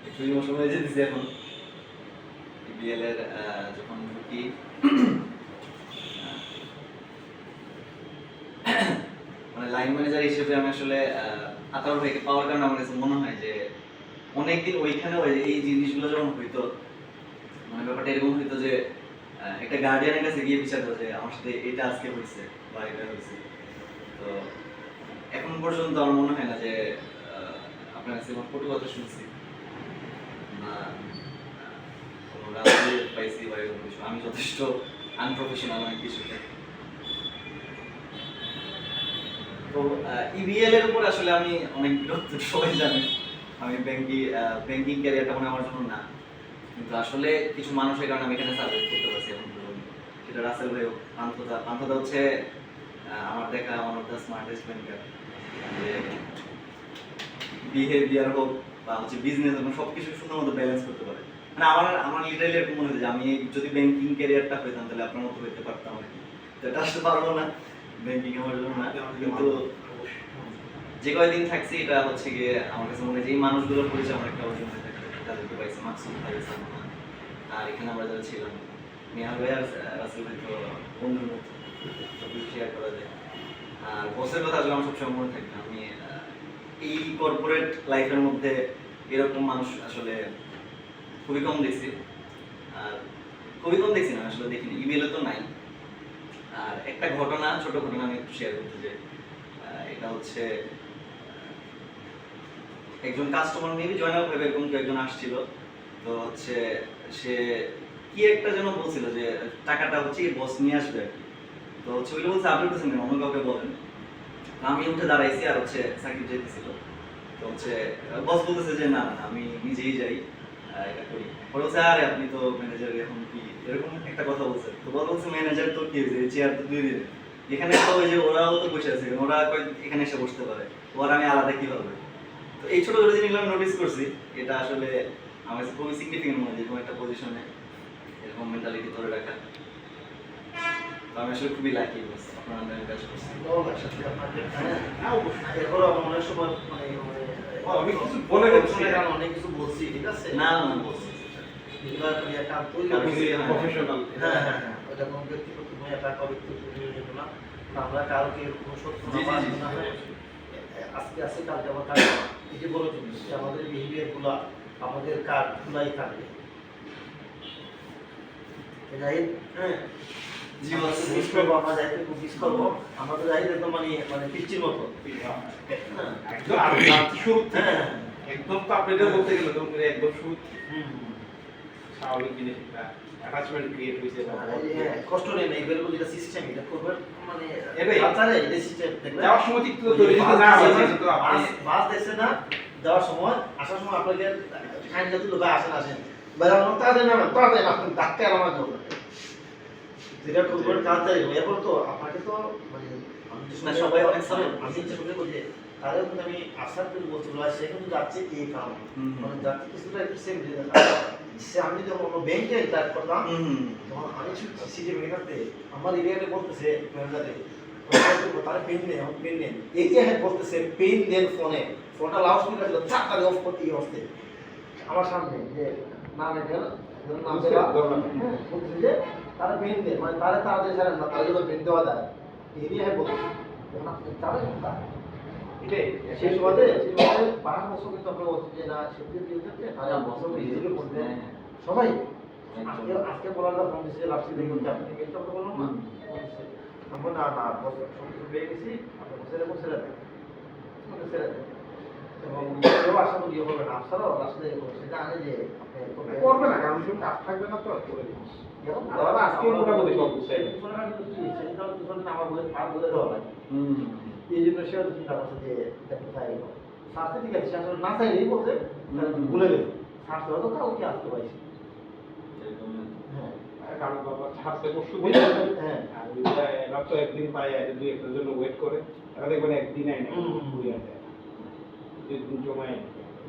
একটু ইমোশনাল হয়ে যেতেছি এখন বিএল এর যখন ঢুকি। মানে লাইন ম্যানেজার হিসেবে আমি আসলে আতাউর ভাইকে পাওয়ার কারণে আমার কাছে মনে হয় যে অনেকদিন ওইখানে এই জিনিসগুলো যখন হইতো, মানে ব্যাপারটা এরকম হইতো যে একটা গার্ডিয়ানের কাছে গিয়ে বিচার করছে আমার সাথে এটা আজকে হয়েছে বা এটা হয়েছে। তো এখন পর্যন্ত আমার মনে হয় না যে আপনার কাছে কোনো কটু কথা শুনছি না কোনো রাস্তা পাইছি বা এরকম কিছু। আমি যথেষ্ট আনপ্রফেশনাল অনেক কিছুতে। তো ইবিএল এর উপর আসলে আমি অনেক বিরক্ত, সবাই জানে আমি ব্যাংকিং ক্যারিয়ারটা মনে আমার জন্য না, কিন্তু আসলে কিছু মানুষের কারণে আমি এখানে সার্ভাইভ করতে পারছি এখন পর্যন্ত। সেটা রাসেল ভাই হোক, পান্থদা হচ্ছে আমার দেখা ওয়ান অফ দ্য স্মার্টেস্ট ব্যাংকার। যে বিহেভিয়ার হোক বা হচ্ছে বিজনেস এবং সব কিছু সুন্দর মতো ব্যালেন্স করতে পারে। মানে আমার লিটারালি এরকম মনে হয় যে আমি যদি ব্যাংকিং ক্যারিয়ারটা হইতাম তাহলে আপনার মতো হইতে পারতাম আর কি। তো এটা আসলে পারবো না, ব্যাংকিং আমার জন্য না। কিন্তু যে কয়দিন থাকছি এটা হচ্ছে গিয়ে আমার কাছে মনে হয় যে এই মানুষগুলোর পরিচয় আমার একটা অর্জন হয়ে থাকে। তাদেরকে পাইছি মাকসুদ ভাই, সালমান, আর এখানে আমরা যারা ছিলাম নেহা ভাই আর রাসেল ভাই তো বন্ধুর মতো, সব কিছু শেয়ার করা যায়। আর বসের কথা আসলে আমার সবসময় মনে থাকে। আমি এই কর্পোরেট লাইফের মধ্যে এরকম মানুষ আসলে খুবই কম দেখছি। আর খুবই কম দেখছি না, আসলে দেখিনি, ইমেলে তো নাই। আর একটা ঘটনা, ছোট ঘটনা আমি একটু শেয়ার করতে চাই। এটা হচ্ছে একজন কাস্টমার মেবি জয়নাল ভাই এরকম কেউ একজন আসছিল। তো হচ্ছে সে কি একটা যেন বলছিল যে টাকাটা হচ্ছে বস নিয়ে আসবে আর কি। তো হচ্ছে ওইটা বলছে আপনি বলতেছেন কেন, অন্য কাউকে বলেন। আমি উঠে দাঁড়াইছি আর হচ্ছে সাকিব যেতেছিল। তো হচ্ছে বস বলতেছে যে না না আমি নিজেই যাই, এটা করি। পরে বলছে আরে আপনি তো ম্যানেজার, এখন কি এরকম একটা কথা বলছে। তো বস বলছে ম্যানেজার তো কি হয়েছে, চেয়ার তো 2 দিন, এখানে তো ওই যে ওরাও তো বসে আছে, ওরা এখানে এসে বসতে পারে, ওর আমি আলাদা কিভাবে। তো এই ছোট ছোট জিনিসগুলো আমি নোটিস করছি। এটা আসলে আমার কাছে খুবই সিগনিফিকেন্ট মনে হয় যে কোনো একটা পজিশনে এরকম মেন্টালিটি ধরে রাখা। তো আমি আসলে খুবই লাকি বস, আপনার আন্ডারে কাজ করছি। অনেক সময় অনেক কিছু বলে গেছি, অনেক কিছু বলছি, ঠিক আছে? না না বস, প্রফেশনাল। হ্যাঁ হ্যাঁ হ্যাঁ, ওটা কোনো ব্যক্তিগত নয়, এটা ব্যক্তিগত না। আমরা কাউকে কোনো সত্য জি, জি, জি, না জি। আজকে আছে কালকে আবার কাজ এই যে বড় জিনিস যে আমাদের বিহেভিয়ার গুলা আমাদের কাজগুলাই থাকবে। জাহিদ, হ্যাঁ জি বস, মিস করবো, আমরা জাহিদকে খুব মিস করবো। আমরা তো জাহিদ একদম মানে পিচ্চির মতো। একদম আর শুরু থেকে হ্যাঁ একদম তো আপনি এটা বলতে গেলে একদম শুরু থেকে হুম স্বাভাবিক জিনিস, একটা অ্যাটাচমেন্ট ক্রিয়েট হয়েছে। কষ্ট নেই না, এগুলো যেটা সিস্টেম, এটা করবে মানে এটাই। কালচারে এটা সিস্টেম দেখবে। যাওয়ার সময় ঠিক তো তৈরি হতে না হয় তো আপনি বাস দেখছে না, যাওয়ার সময় আসার সময় আপনাকে খাইন যত লোক আসেন বাইরে আমার তাড়াতাড়ি নামেন, তাড়াতাড়ি নামেন, ডাক্তার আমার জন্য যেটা করবেন কালচারে। এরপর তো আপনাকে তো মানে না, সবাই অনেক সময় আমি ইচ্ছা করে বলি তাহলে কিন্তু আমি আসার পর বলছি সে কিন্তু যাচ্ছে এই কারণে, মানে যাচ্ছে কিছুটা একটু সেম সে আমি যখন অন্য ব্যাংকে টাইপ করতাম তখন আমি সিটি ব্যাংকারতে আমার এরিয়াতে বলতেছে ম্যানেজারে তারা পেন নেই, এখন পেন নেই, এরিয়া হেড বলতেছে পেন দেন ফোনটা লাউড স্পিকার ছিল, চারটারে অফ করতে গিয়ে আসতে আমার সামনে যে না ম্যানেজার নাম দেওয়া বলতেছে যে তারা পেন দেন, মানে তারা তাড়াতাড়ি ছাড়েন না, তারা যখন পেন দেওয়া যায় এরিয়া হেড বলতেছে যখন আপনি চাবেন তা এটাই সেই সময় 12 বছর কিন্তু আমরা বলছি যে না সত্যি দিয়েছে তারা বছর হিসেবে করবে সবাই। আজকে বলার ফোন দিচ্ছে লাস্ট দিকে আপনি কিন্তু আমরা বললাম না আমরা না না বছর সব পেয়ে গেছি, আপনি ছেড়ে ছেড়ে দেন ছেড়ে দেন এবং কেউ আশা করি হবে না, আপনারাও লাস্টে সেটা আনে যে আপনি করবে না, কারণ শুধু কাজ থাকবে না তো করে দিন। আজকে মোটামুটি সব বুঝতে আমার বলে আর বলে দেওয়া লাগে এই জন্য সে চিন্তা করছে যে এটা কোথায় গেল স্বাস্থ্য, ঠিক আছে সে আসলে না চাইলেই বলছে ভুলে গেছে স্বাস্থ্য হয়তো কাউকে আসতে পারছি। হ্যাঁ কারণ বাবা ছাড়তে পরশু হ্যাঁ আর ওইটা এরা তো একদিন পায় আর দুই একটার জন্য ওয়েট করে, এরা দেখবেন একদিন আয় না ঘুরিয়ে দেয়, দুদিন জমায়।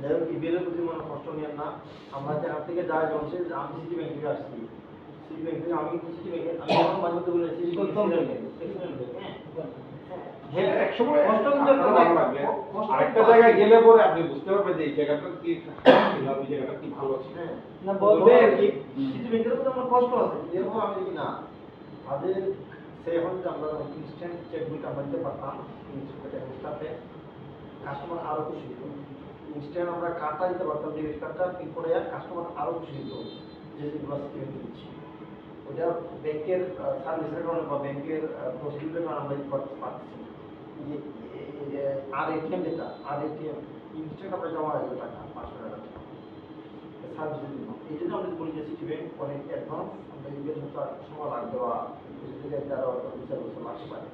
যাই হোক বিলের প্রতি মানে কষ্ট নেন না। আমরা জায়গা থেকে যাই জংশন, আমি সিটি ব্যাংক থেকে আসছি, সিটি ব্যাংক থেকে আমি কিন্তু সিটি ব্যাংকে আমি যখন মাঝে মধ্যে বলে সিটি ব্যাংক হ্যাঁ হ্যাঁ, একসময় কষ্ট কিন্তু একটা ভালো লাগবে। কষ্ট আরেকটা কিন্তু জায়গায় আছে। গেলে পরে আপনি বুঝতে পারবেন যে এই জায়গাটা কি খারাপ ছিল, ওই জায়গাটা কি ভালো ছিল। হ্যাঁ, না বলতে বলতে আর কি কি সিটি ব্যাংকের মধ্যে আমার কষ্ট আছে এরকম আমি দেখি না তাদের সে এখন যে আমরা ইনস্ট্যান্ট চেকবুক আমরা দিতে পারতাম ইনস্ট্যান্টে কাস্টমার আরো খুশি হতো ইনস্ট্যান্ট আমরা কার্ডটা দিতে পারতাম ডেবিট কার্ডটা পিন করে কাস্টমার আরো খুশি হতো যে যেগুলো সিটি ব্যাংকে দিচ্ছি ওটা ব্যাংকের সার্ভিসের কারণে বা ব্যাংকের প্রসিডিউরের কারণে আমরা দিতে পারতেছি না। যে আর এটিএম যেটা আর এটিএম ইনস্ট্যান্ট আমরা জমা হয়ে গেল টাকা 500 টাকা সার্ভিসের জন্য এই জন্য আমরা বলি যে সিটি ব্যাংক অনেক অ্যাডভান্স আমরা ইউজের মতো সময় লাগবে বা কিছু থেকে 13 বছর লাগতে পারে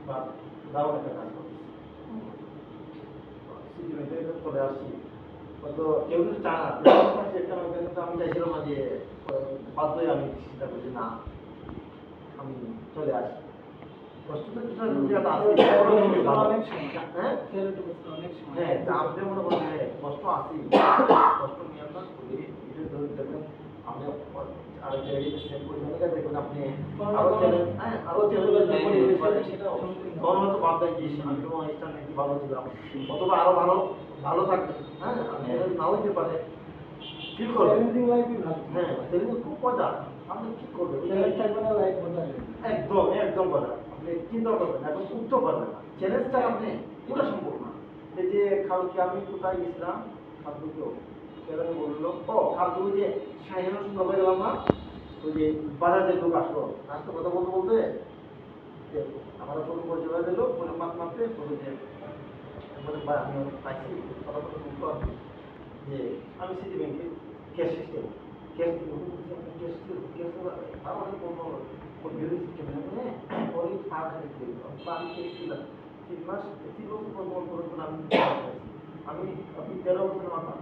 বা দারুণ একটা কাজ করতেছে সিটি ব্যাংকে চলে আসছি হয়তো কেউ কিন্তু চায় না একটা কিন্তু আমি চাইছিলাম না যে বাধ্য হয়ে আমি চিন্তা করি যে না আমি চলে আসি কষ্ট তো কিছু জায়গা আছে হ্যাঁ হ্যাঁ আপনি মনে করেন যে কষ্ট আছে কষ্ট নিয়ে আপনার এটা ধরে দেখবেন আপনি আরেক জায়গায় সেভ করে দেখবেন আপনি আরো চ্যানেল হ্যাঁ আরো চ্যানেল তখন হয়তো ভাববেন যে আমি তো অনুষ্ঠান নাকি ভালো ছিলাম অথবা আরো ভালো ভালো থাকবে হ্যাঁ নাও হইতে পারে ফিল করবেন হ্যাঁ সেদিন খুব মজা আপনি কি করবেন একদম একদম কথা আপনি চিন্তা করবেন এখন উঠতেও পারবেন না চ্যালেঞ্জটা আপনি পুরো সম্ভব না এই যে কালকে আমি কোথায় গেছিলাম কালকে সেখানে বললো ও কালকে ওই যে সাইনের সঙ্গে গেলাম না ওই যে বাজারের লোক আসলো আসতে কথা বলতে বলতে আমার ফোন পরিচয় দিল ফোনে মারতে বলে যে বলে ভাই আমি পাইছি কথা কথা বলতে পারবো যে আমি সিটি ব্যাংকে ক্যাশ সিস্টেম ক্যাশ ক্যাশ আর অনেক কোনো বিল সিস্টেম মানে অনেক পানি খেয়েছিলাম 3 মাস 3 বছর পর আমি আপনি 13 বছর মাথা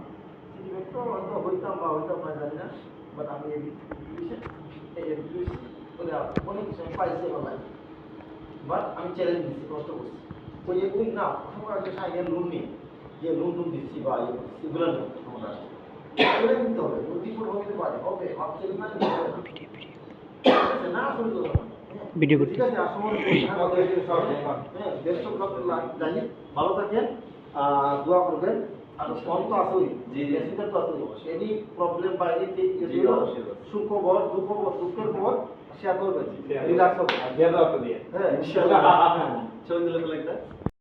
সিটি ব্যাংক তো হয়তো হইতাম বা হইতাম না জানি না বাট আমি এই বিষয়ে বলে অনেক কিছু আমি পাইছি আমার লাইফ বাট আমি চ্যালেঞ্জ দিচ্ছি কষ্ট করছি তো এগুলি না সবার একটা সাইকেল লোন নিই যে লোন টোন দিচ্ছি বা ইয়ে করছি এগুলো নিয়ে আমরা চ্যালেঞ্জ দিতে হবে বিপদ হতে পারে হবে ভাবছে না না আসলে তো ভিডিও করতে ঠিক আছে আসলে হ্যাঁ বেস্ট অফ লাক জানি ভালো থাকেন দোয়া করবেন আর ফোন তো আসুই জি, জি। মেসেঞ্জার তো আসুই এনি প্রবলেম বা এনি জি, অবশ্যই। সুখবর দুঃখের খবর শেয়ার করবেন রিল্যাক্স হবে দিয়ে দাও তো দিয়ে হ্যাঁ ইনশাআল্লাহ ছবি তুলে ফেলে একটা